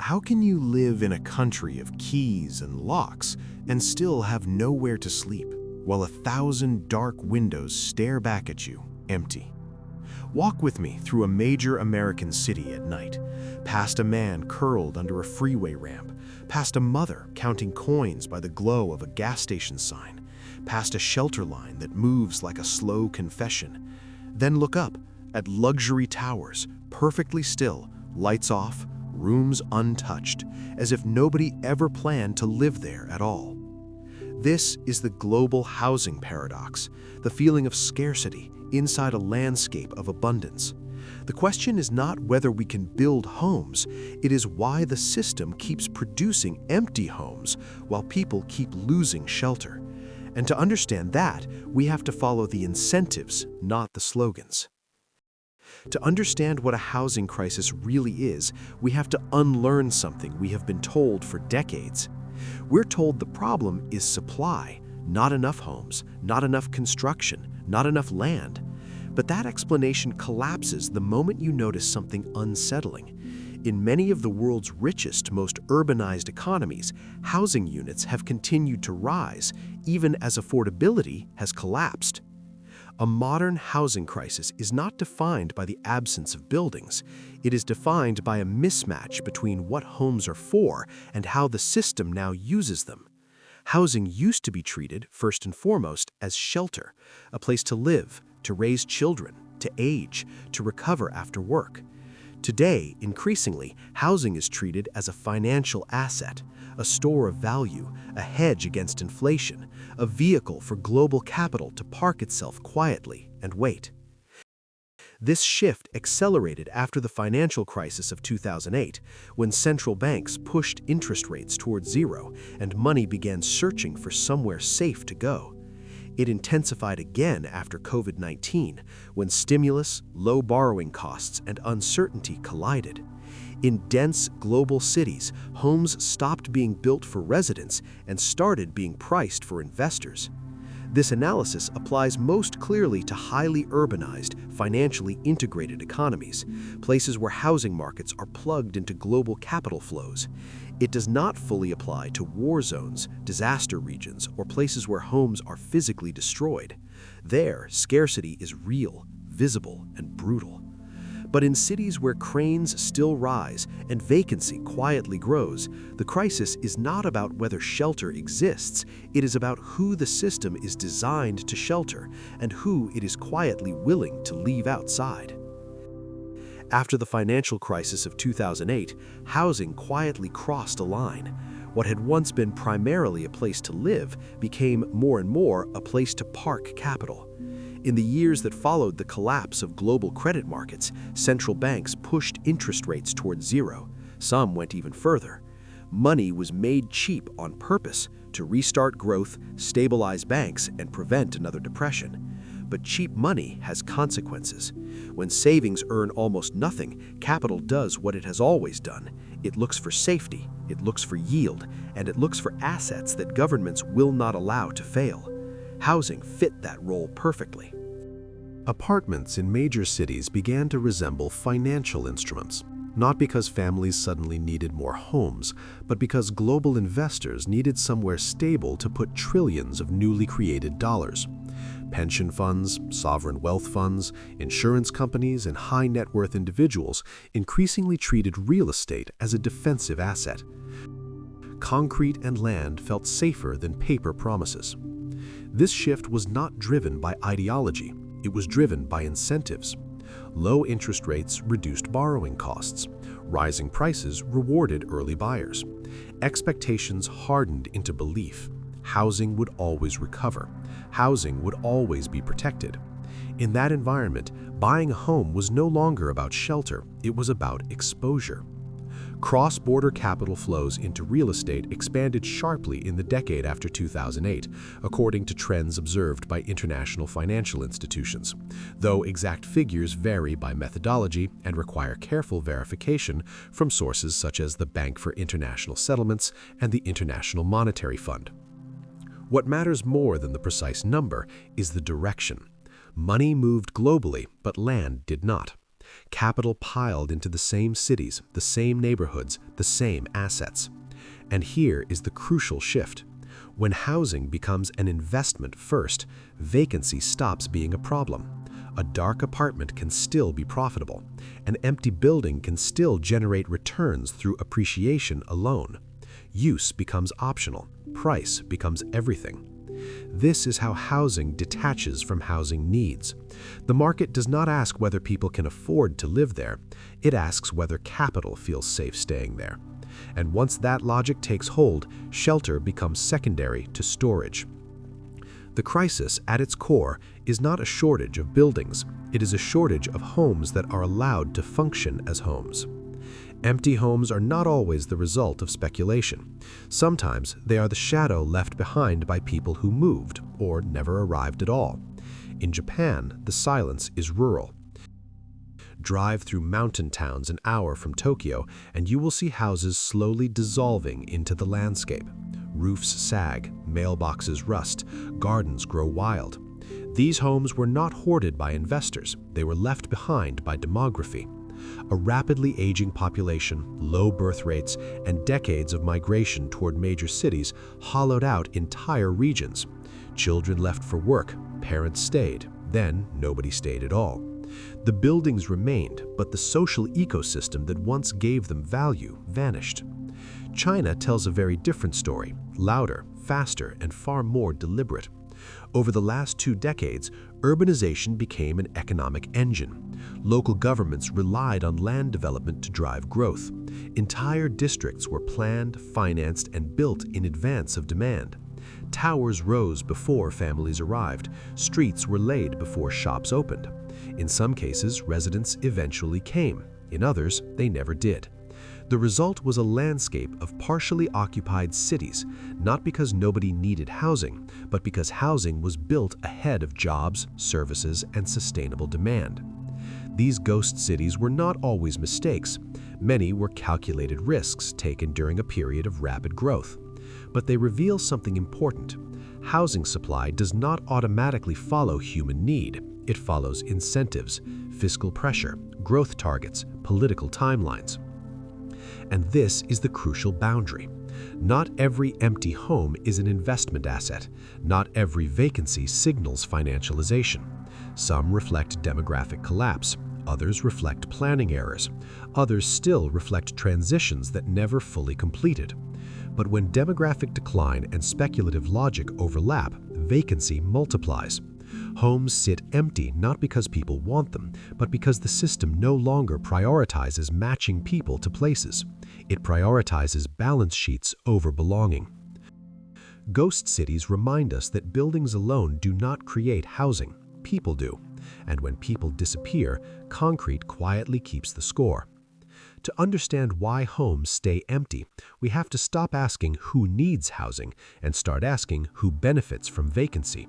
How can you live in a country of keys and locks and still have nowhere to sleep, while 1,000 dark windows stare back at you, empty? Walk with me through a major American city at night, past a man curled under a freeway ramp, past a mother counting coins by the glow of a gas station sign, past a shelter line that moves like a slow confession. Then look up at luxury towers, perfectly still, lights off, rooms untouched, as if nobody ever planned to live there at all. This is the global housing paradox, the feeling of scarcity inside a landscape of abundance. The question is not whether we can build homes, it is why the system keeps producing empty homes while people keep losing shelter. And to understand that, we have to follow the incentives, not the slogans. To understand what a housing crisis really is, we have to unlearn something we have been told for decades. We're told the problem is supply, not enough homes, not enough construction, not enough land. But that explanation collapses the moment you notice something unsettling. In many of the world's richest, most urbanized economies, housing units have continued to rise, even as affordability has collapsed. A modern housing crisis is not defined by the absence of buildings. It is defined by a mismatch between what homes are for and how the system now uses them. Housing used to be treated, first and foremost, as shelter, a place to live, to raise children, to age, to recover after work. Today, increasingly, housing is treated as a financial asset, a store of value, a hedge against inflation, a vehicle for global capital to park itself quietly and wait. This shift accelerated after the financial crisis of 2008, when central banks pushed interest rates towards zero and money began searching for somewhere safe to go. It intensified again after COVID-19, when stimulus, low borrowing costs, and uncertainty collided. In dense global cities, homes stopped being built for residents and started being priced for investors. This analysis applies most clearly to highly urbanized, financially integrated economies, places where housing markets are plugged into global capital flows. It does not fully apply to war zones, disaster regions, or places where homes are physically destroyed. There, scarcity is real, visible, and brutal. But in cities where cranes still rise and vacancy quietly grows, the crisis is not about whether shelter exists, it is about who the system is designed to shelter and who it is quietly willing to leave outside. After the financial crisis of 2008, housing quietly crossed a line. What had once been primarily a place to live became more and more a place to park capital. In the years that followed the collapse of global credit markets, central banks pushed interest rates towards zero. Some went even further. Money was made cheap on purpose to restart growth, stabilize banks, and prevent another depression. But cheap money has consequences. When savings earn almost nothing, capital does what it has always done. It looks for safety, it looks for yield, and it looks for assets that governments will not allow to fail. Housing fit that role perfectly. Apartments in major cities began to resemble financial instruments, not because families suddenly needed more homes, but because global investors needed somewhere stable to put trillions of newly created dollars. Pension funds, sovereign wealth funds, insurance companies, and high-net-worth individuals increasingly treated real estate as a defensive asset. Concrete and land felt safer than paper promises. This shift was not driven by ideology, it was driven by incentives. Low interest rates reduced borrowing costs. Rising prices rewarded early buyers. Expectations hardened into belief. Housing would always recover. Housing would always be protected. In that environment, buying a home was no longer about shelter, it was about exposure. Cross-border capital flows into real estate expanded sharply in the decade after 2008, according to trends observed by international financial institutions, though exact figures vary by methodology and require careful verification from sources such as the Bank for International Settlements and the International Monetary Fund. What matters more than the precise number is the direction. Money moved globally, but land did not. Capital piled into the same cities, the same neighborhoods, the same assets. And here is the crucial shift. When housing becomes an investment first, vacancy stops being a problem. A dark apartment can still be profitable. An empty building can still generate returns through appreciation alone. Use becomes optional. Price becomes everything. This is how housing detaches from housing needs. The market does not ask whether people can afford to live there. It asks whether capital feels safe staying there. And once that logic takes hold, shelter becomes secondary to storage. The crisis, at its core, is not a shortage of buildings. It is a shortage of homes that are allowed to function as homes. Empty homes are not always the result of speculation. Sometimes they are the shadow left behind by people who moved or never arrived at all. In Japan, the silence is rural. Drive through mountain towns an hour from Tokyo, and you will see houses slowly dissolving into the landscape. Roofs sag, mailboxes rust, gardens grow wild. These homes were not hoarded by investors. They were left behind by demography. A rapidly aging population, low birth rates, and decades of migration toward major cities hollowed out entire regions. Children left for work, parents stayed, then nobody stayed at all. The buildings remained, but the social ecosystem that once gave them value vanished. China tells a very different story, louder, faster, and far more deliberate. Over the last 2 decades, urbanization became an economic engine. Local governments relied on land development to drive growth. Entire districts were planned, financed, and built in advance of demand. Towers rose before families arrived. Streets were laid before shops opened. In some cases, residents eventually came. In others, they never did. The result was a landscape of partially occupied cities, not because nobody needed housing, but because housing was built ahead of jobs, services, and sustainable demand. These ghost cities were not always mistakes. Many were calculated risks taken during a period of rapid growth. But they reveal something important. Housing supply does not automatically follow human need. It follows incentives, fiscal pressure, growth targets, political timelines. And this is the crucial boundary. Not every empty home is an investment asset. Not every vacancy signals financialization. Some reflect demographic collapse. Others reflect planning errors. Others still reflect transitions that never fully completed. But when demographic decline and speculative logic overlap, vacancy multiplies. Homes sit empty not because people want them, but because the system no longer prioritizes matching people to places. It prioritizes balance sheets over belonging. Ghost cities remind us that buildings alone do not create housing. People do. And when people disappear, concrete quietly keeps the score. To understand why homes stay empty, we have to stop asking who needs housing and start asking who benefits from vacancy.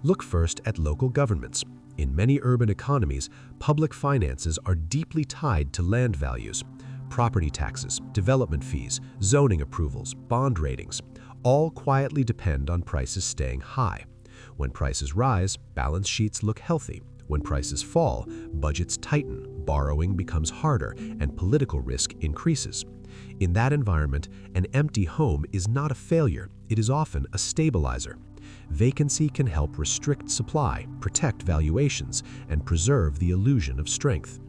Look first at local governments. In many urban economies, public finances are deeply tied to land values. Property taxes, development fees, zoning approvals, bond ratings, all quietly depend on prices staying high. When prices rise, balance sheets look healthy. When prices fall, budgets tighten, borrowing becomes harder, and political risk increases. In that environment, an empty home is not a failure. It is often a stabilizer. Vacancy can help restrict supply, protect valuations, and preserve the illusion of strength.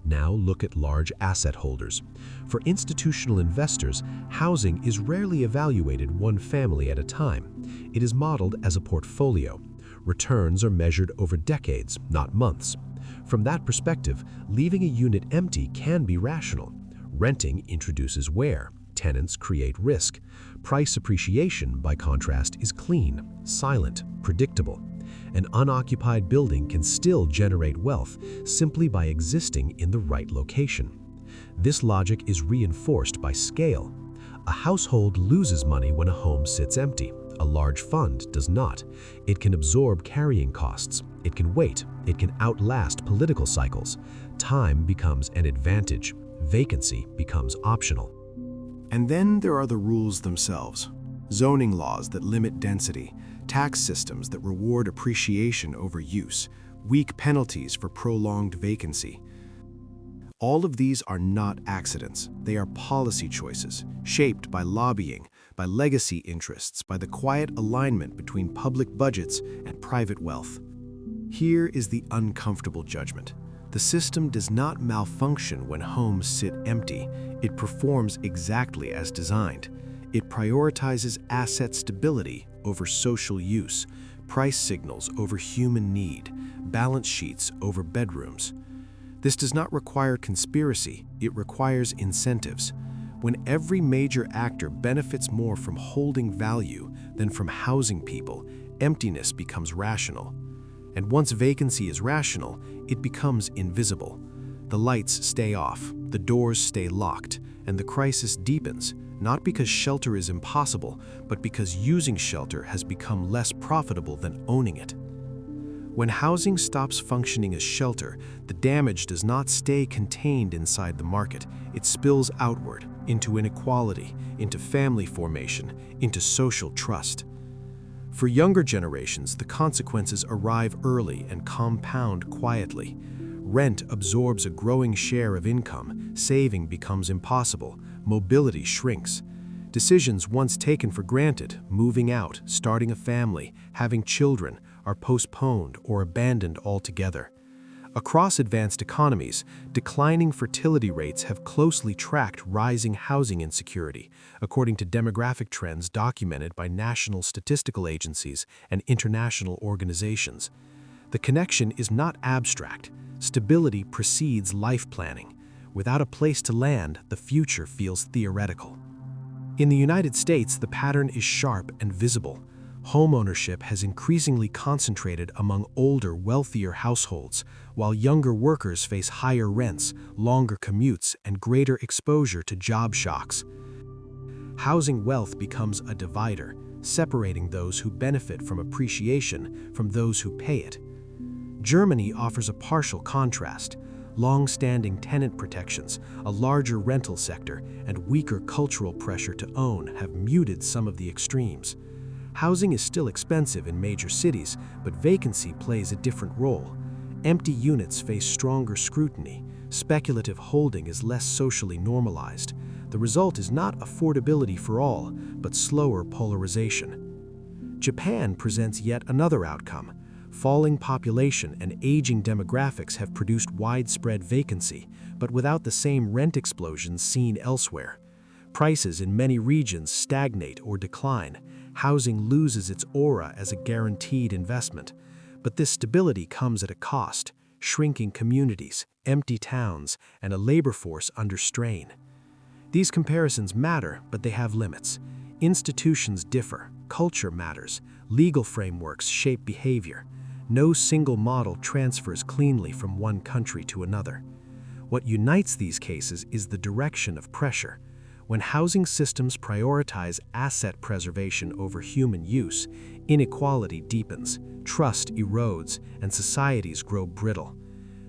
Now look at large asset holders. For institutional investors, housing is rarely evaluated one family at a time. It is modeled as a portfolio. Returns are measured over decades, not months. From that perspective, leaving a unit empty can be rational. Renting introduces wear. Tenants create risk. Price appreciation, by contrast, is clean, silent, predictable. An unoccupied building can still generate wealth simply by existing in the right location. This logic is reinforced by scale. A household loses money when a home sits empty. A large fund does not. It can absorb carrying costs. It can wait. It can outlast political cycles. Time becomes an advantage. Vacancy becomes optional. And then there are the rules themselves. Zoning laws that limit density, tax systems that reward appreciation over use, weak penalties for prolonged vacancy, All of these are not accidents. They are policy choices, shaped by lobbying, by legacy interests, by the quiet alignment between public budgets and private wealth. Here is the uncomfortable judgment. The system does not malfunction when homes sit empty. It performs exactly as designed. It prioritizes asset stability over social use, price signals over human need, balance sheets over bedrooms. This does not require conspiracy, it requires incentives. When every major actor benefits more from holding value than from housing people, emptiness becomes rational. And once vacancy is rational, it becomes invisible. The lights stay off, the doors stay locked, and the crisis deepens, not because shelter is impossible, but because using shelter has become less profitable than owning it. When housing stops functioning as shelter, the damage does not stay contained inside the market. It spills outward, into inequality, into family formation, into social trust. For younger generations, the consequences arrive early and compound quietly. Rent absorbs a growing share of income, saving becomes impossible, mobility shrinks. Decisions once taken for granted, moving out, starting a family, having children, are postponed or abandoned altogether. Across advanced economies, declining fertility rates have closely tracked rising housing insecurity, according to demographic trends documented by national statistical agencies and international organizations. The connection is not abstract. Stability precedes life planning. Without a place to land, the future feels theoretical. In the United States, the pattern is sharp and visible. Homeownership has increasingly concentrated among older, wealthier households, while younger workers face higher rents, longer commutes, and greater exposure to job shocks. Housing wealth becomes a divider, separating those who benefit from appreciation from those who pay it. Germany offers a partial contrast. Long-standing tenant protections, a larger rental sector, and weaker cultural pressure to own have muted some of the extremes. Housing is still expensive in major cities, but vacancy plays a different role. Empty units face stronger scrutiny. Speculative holding is less socially normalized. The result is not affordability for all, but slower polarization. Japan presents yet another outcome. Falling population and aging demographics have produced widespread vacancy, but without the same rent explosions seen elsewhere. Prices in many regions stagnate or decline. Housing loses its aura as a guaranteed investment. But this stability comes at a cost: shrinking communities, empty towns, and a labor force under strain. These comparisons matter, but they have limits. Institutions differ, culture matters, legal frameworks shape behavior. No single model transfers cleanly from one country to another. What unites these cases is the direction of pressure. When housing systems prioritize asset preservation over human use, inequality deepens, trust erodes, and societies grow brittle.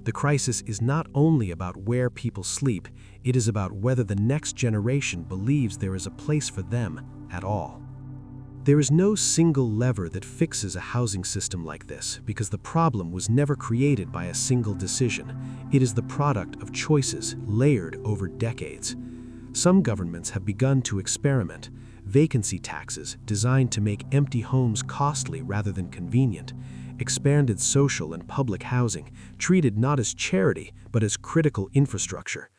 The crisis is not only about where people sleep, it is about whether the next generation believes there is a place for them at all. There is no single lever that fixes a housing system like this, because the problem was never created by a single decision. It is the product of choices layered over decades. Some governments have begun to experiment. Vacancy taxes, designed to make empty homes costly rather than convenient. Expanded social and public housing, treated not as charity, but as critical infrastructure.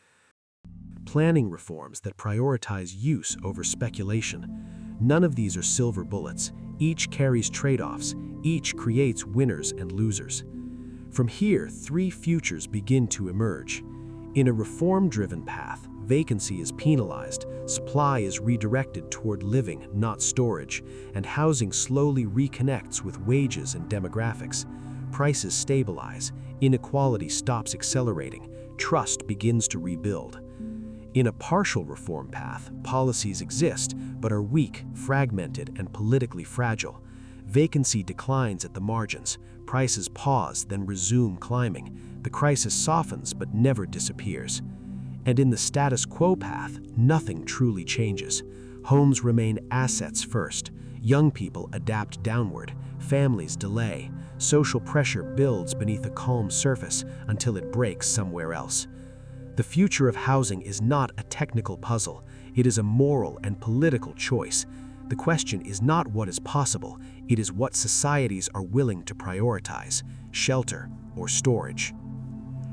Planning reforms that prioritize use over speculation. None of these are silver bullets. Each carries trade-offs. Each creates winners and losers. From here, three futures begin to emerge. In a reform-driven path, vacancy is penalized, supply is redirected toward living, not storage, and housing slowly reconnects with wages and demographics. Prices stabilize, inequality stops accelerating, trust begins to rebuild. In a partial reform path, policies exist, but are weak, fragmented, and politically fragile. Vacancy declines at the margins, prices pause, then resume climbing. The crisis softens but never disappears. And in the status quo path, nothing truly changes. Homes remain assets first. Young people adapt downward. Families delay. Social pressure builds beneath a calm surface until it breaks somewhere else. The future of housing is not a technical puzzle, it is a moral and political choice. The question is not what is possible, it is what societies are willing to prioritize, shelter or storage.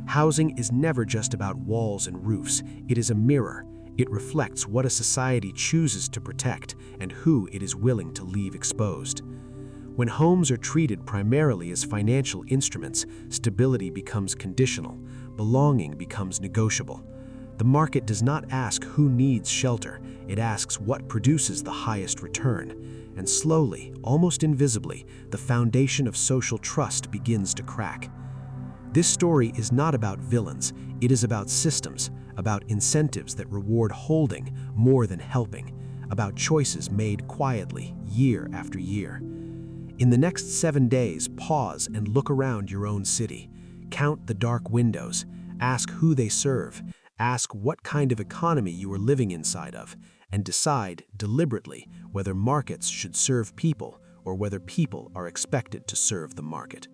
Housing is never just about walls and roofs, it is a mirror. It reflects what a society chooses to protect and who it is willing to leave exposed. When homes are treated primarily as financial instruments, stability becomes conditional, belonging becomes negotiable. The market does not ask who needs shelter, it asks what produces the highest return. And slowly, almost invisibly, the foundation of social trust begins to crack. This story is not about villains, it is about systems, about incentives that reward holding more than helping, about choices made quietly, year after year. In the next 7 days, pause and look around your own city. Count the dark windows, ask who they serve, ask what kind of economy you are living inside of, and decide deliberately whether markets should serve people or whether people are expected to serve the market.